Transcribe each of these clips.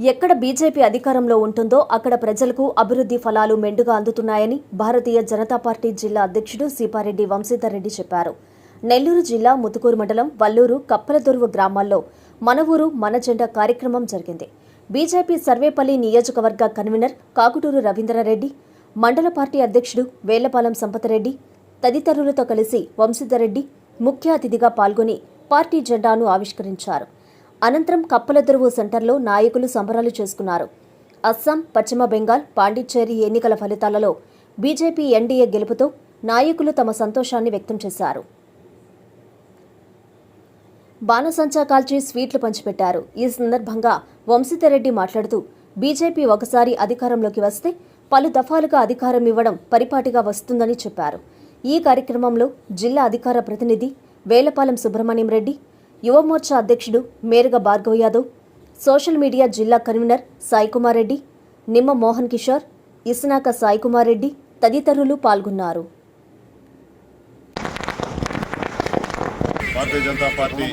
ఎక్కడ బీజేపీ అధికారంలో ఉంటుందో అక్కడ ప్రజలకు అభివృద్ధి ఫలాలు మెండుగా అందుతున్నాయని భారతీయ జనతా పార్టీ జిల్లా అధ్యక్షుడు సీపారెడ్డి వంశీధర్ రెడ్డి చెప్పారు. నెల్లూరు జిల్లా ముతుకూరు మండలం వల్లూరు కప్పలదొరువు గ్రామాల్లో మన ఊరు మన జెండా కార్యక్రమం జరిగింది. బీజేపీ సర్వేపల్లి నియోజకవర్గ కన్వీనర్ కాకుటూరు రవీంద్రారెడ్డి, మండల పార్టీ అధ్యక్షుడు వేళ్లపాలెం సంపతరెడ్డి తదితరులతో కలిసి వంశీధర్ రెడ్డి ముఖ్య అతిథిగా పాల్గొని పార్టీ జెండాను ఆవిష్కరించారు. అనంతరం కప్పలదొరువు సెంటర్లో నాయకులు సంబరాలు చేసుకున్నారు. అస్సాం, పశ్చిమ బెంగాల్, పాండిచ్చేరి ఎన్నికల ఫలితాలలో బీజేపీ ఎన్డీఏ గెలుపుతో నాయకులు తమ సంతోషాన్ని వ్యక్తం చేశారు. బాణసంచా కాల్చి స్వీట్లు పంచిపెట్టారు. ఈ సందర్భంగా వంశీధర్ రెడ్డి మాట్లాడుతూ బీజేపీ ఒకసారి అధికారంలోకి వస్తే పలు దఫాలుగా అధికారం ఇవ్వడం పరిపాటిగా వస్తుందని చెప్పారు. ఈ కార్యక్రమంలో జిల్లా అధికార ప్రతినిధి వేళ్లపాలెం సుబ్రహ్మణ్యం రెడ్డి, యువమోర్చా అధ్యక్షుడు మేరుగ భార్గవ్ యాదవ్, సోషల్ మీడియా జిల్లా కన్వీనర్ సాయికుమార్ రెడ్డి, నిమ్మ మోహన్ కిషోర్, ఇస్నాక సాయికుమార్ రెడ్డి తదితరులు పాల్గొన్నారు. భారతీయ జనతా పార్టీ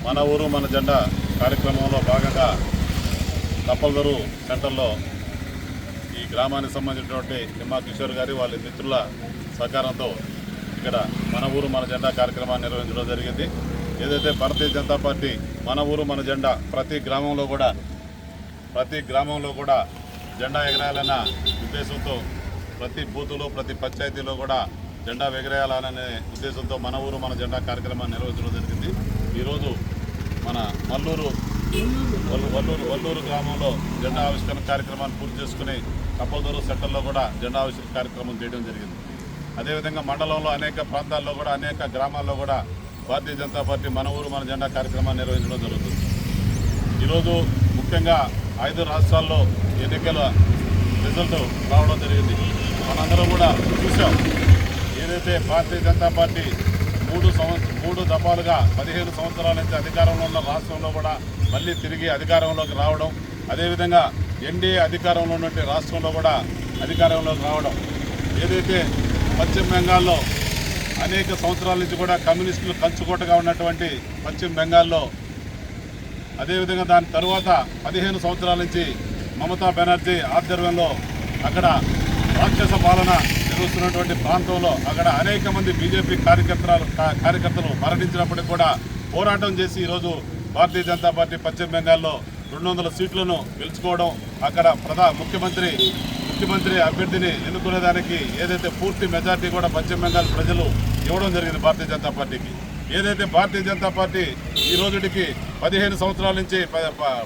మన ఊరు మన జెండా కార్యక్రమంలో భాగంగా కప్పలదొరువు సెంటర్లో ఈ గ్రామానికి సంబంధించినటువంటి నిమ్మ కిషోర్ గారి వాళ్ళ మిత్రుల సహకారంతో ఇక్కడ మన ఊరు మన జెండా కార్యక్రమాన్ని నిర్వహించడం జరిగింది. ఏదైతే భారతీయ జనతా పార్టీ మన ఊరు మన జెండా ప్రతి గ్రామంలో కూడా జెండా ఎగరేయాలన్న ఉద్దేశంతో ప్రతి బూతులో ప్రతి పంచాయతీలో కూడా జెండా ఎగరేయాలనే ఉద్దేశంతో మన ఊరు మన జెండా కార్యక్రమాన్ని నిర్వహించడం జరిగింది. ఈరోజు మన వల్లూరు గ్రామంలో జెండా ఆవిష్కరణ కార్యక్రమాన్ని పూర్తి చేసుకుని కప్పలదొరువు సెంటర్లో కూడా జెండా ఆవిష్కరణ కార్యక్రమం చేయడం జరిగింది. అదేవిధంగా మండలంలో అనేక ప్రాంతాల్లో కూడా అనేక గ్రామాల్లో కూడా భారతీయ జనతా పార్టీ మన ఊరు మన జెండా కార్యక్రమాన్ని నిర్వహించడం జరుగుతుంది. ఈరోజు ముఖ్యంగా 5 రాష్ట్రాల్లో ఎన్నికల రిజల్ట్ రావడం జరిగింది. మనందరం కూడా చూసాం. ఏదైతే భారతీయ జనతా పార్టీ 3 దఫాలుగా 15 సంవత్సరాల నుంచి అధికారంలో ఉన్న రాష్ట్రంలో కూడా మళ్ళీ తిరిగి అధికారంలోకి రావడం, అదేవిధంగా ఎన్డీఏ అధికారంలో ఉన్నటువంటి రాష్ట్రంలో కూడా అధికారంలోకి రావడం, ఏదైతే పశ్చిమ బెంగాల్లో అనేక సంవత్సరాల నుంచి కూడా కమ్యూనిస్టులు కంచుకోటగా ఉన్నటువంటి పశ్చిమ బెంగాల్లో, అదేవిధంగా దాని తరువాత 15 సంవత్సరాల నుంచి మమతా బెనర్జీ ఆధ్వర్యంలో అక్కడ రాక్షస పాలన నిర్వహిస్తున్నటువంటి ప్రాంతంలో అక్కడ అనేక మంది బీజేపీ కార్యకర్తలు మరణించినప్పటికీ కూడా పోరాటం చేసి ఈరోజు భారతీయ జనతా పార్టీ పశ్చిమ బెంగాల్లో 200 సీట్లను గెలుచుకోవడం, అక్కడ ముఖ్యమంత్రి అభ్యర్థిని ఎన్నుకునేదానికి ఏదైతే పూర్తి మెజార్టీ కూడా పశ్చిమ బెంగాల్ ప్రజలు ఇవ్వడం జరిగింది భారతీయ జనతా పార్టీకి. ఏదైతే భారతీయ జనతా పార్టీ ఈ రోజుకి 15 సంవత్సరాల నుంచి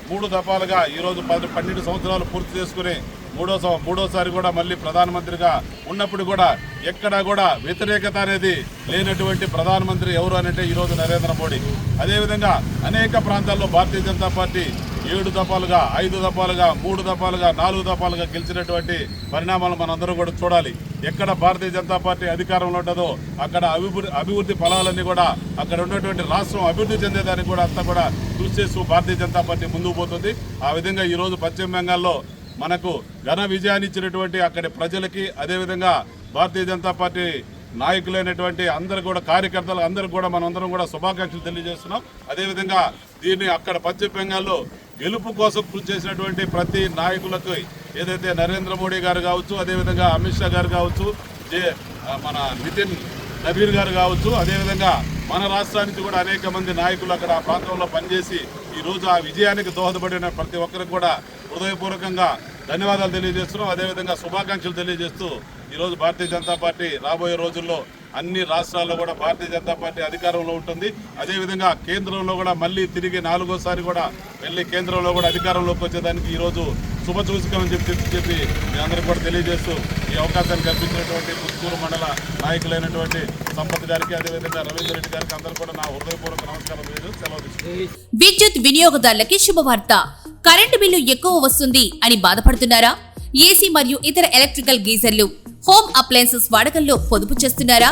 3 దఫాలుగా ఈరోజు 12 సంవత్సరాలు పూర్తి చేసుకుని మూడోసారి కూడా మళ్ళీ ప్రధానమంత్రిగా ఉన్నప్పుడు కూడా ఎక్కడా కూడా వ్యతిరేకత అనేది లేనటువంటి ప్రధానమంత్రి ఎవరు అంటే ఈరోజు నరేంద్ర మోడీ. అదేవిధంగా అనేక ప్రాంతాల్లో భారతీయ జనతా పార్టీ 7 దఫాలుగా 5 దఫాలుగా 3 దఫాలుగా 4 దఫాలుగా గెలిచినటువంటి పరిణామాలు మనందరూ కూడా చూడాలి. ఎక్కడ భారతీయ జనతా పార్టీ అధికారంలో ఉంటుందో అక్కడ అభివృద్ధి ఫలాలన్నీ కూడా అక్కడ ఉన్నటువంటి రాష్ట్రం అభివృద్ధి చెందేదానికి కూడా అంతా కూడా కృషి చేస్తూ భారతీయ జనతా పార్టీ ముందుకు పోతుంది. ఆ విధంగా ఈరోజు పశ్చిమ బెంగాల్లో మనకు ఘన విజయాన్ని ఇచ్చినటువంటి అక్కడి ప్రజలకి, అదేవిధంగా భారతీయ జనతా పార్టీ నాయకులైనటువంటి అందరూ కూడా కార్యకర్తలు అందరూ కూడా మనందరం కూడా శుభాకాంక్షలు తెలియజేస్తున్నాం. అదేవిధంగా దీన్ని అక్కడ పశ్చిమ బెంగాల్లో గెలుపు కోసం కృషి చేసినటువంటి ప్రతి నాయకులకు, ఏదైతే నరేంద్ర మోడీ గారు కావచ్చు, అదేవిధంగా అమిత్ షా గారు కావచ్చు, మన నితిన్ నబీర్ గారు కావచ్చు, అదేవిధంగా మన రాష్ట్రానికి కూడా అనేక మంది నాయకులు అక్కడ ఆ ప్రాంతంలో పనిచేసి ఈరోజు ఆ విజయానికి దోహదపడిన ప్రతి ఒక్కరికి కూడా హృదయపూర్వకంగా ధన్యవాదాలు తెలియజేస్తున్నాం. అదేవిధంగా శుభాకాంక్షలు తెలియజేస్తూ ఈరోజు భారతీయ జనతా పార్టీ రాబోయే రోజుల్లో అన్ని రాష్ట్రాల్లో కూడా భారతీయ జనతా పార్టీ అధికారంలో ఉంటుంది. అదేవిధంగా కేంద్రంలో కూడా మళ్ళీ తిరిగి 4వ కూడా వెళ్ళి కేంద్రంలో కూడా అధికారంలోకి వచ్చేదానికి ఈరోజు శుభసూచకమని చెప్పి మీ అందరికీ కూడా తెలియజేస్తూ ఈ అవకాశాన్ని కల్పించినటువంటి ముత్తుకూరు మండల నాయకులైనటువంటి సంపత్ గారికి, అదేవిధంగా రవీంద్ర రెడ్డి గారికి అందరూ కూడా నా హృదయపూర్వక నమస్కారం సెలవు తీసుకుంటున్నాను. విద్యుత్ వినియోగదారులకి శుభవార్త. కరెంటు బిల్లు ఎక్కువ వస్తుంది అని బాధపడుతున్నారా? ఏసీ మరియు ఇతర ఎలక్ట్రికల్ గీజర్లు, హోమ్ అప్లయన్సెస్ వాడకంలో పొదుపు చేస్తున్నారా?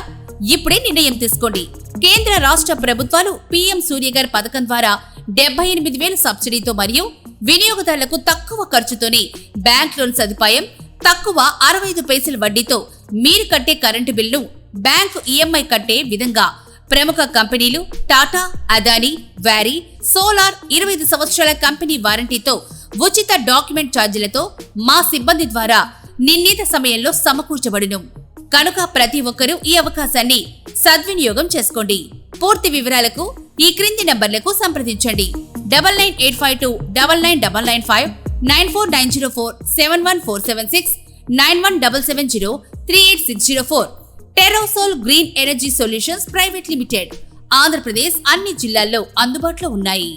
ఇప్పుడే నిర్ణయం తీసుకోండి. కేంద్ర రాష్ట్ర ప్రభుత్వాలు పీఎం సూర్యగర్ పథకం ద్వారా 78,000 సబ్సిడీతో మరియు వినియోగదారులకు తక్కువ ఖర్చుతోనే బ్యాంక్ లోన్ సదుపాయం, తక్కువ 65 పైసల వడ్డీతో మీరు కట్టే కరెంటు బిల్లు బ్యాంకు ఈఎంఐ కట్టే విధంగా ప్రముఖ కంపెనీలు టాటా, అదానీ, వారీ, సోలార్ 25 సంవత్సరాల కంపెనీ వారంటీతో ఉచిత డాక్యుమెంట్ ఛార్జీలతో మా సిబ్బంది ద్వారా నిర్ణీత సమయంలో సమకూర్చబడును. కనుక ప్రతి ఒక్కరూ ఈ అవకాశాన్ని సద్వినియోగం చేసుకోండి. పూర్తి వివరాలకు ఈ క్రింది నంబర్లకు సంప్రదించండి. 9985299995, 9490471476, 9177038604. టెరోసోల్ green energy solutions private limited. Andhra Pradesh అన్ని జిల్లాల్లో అందుబాటులో ఉన్నాయి.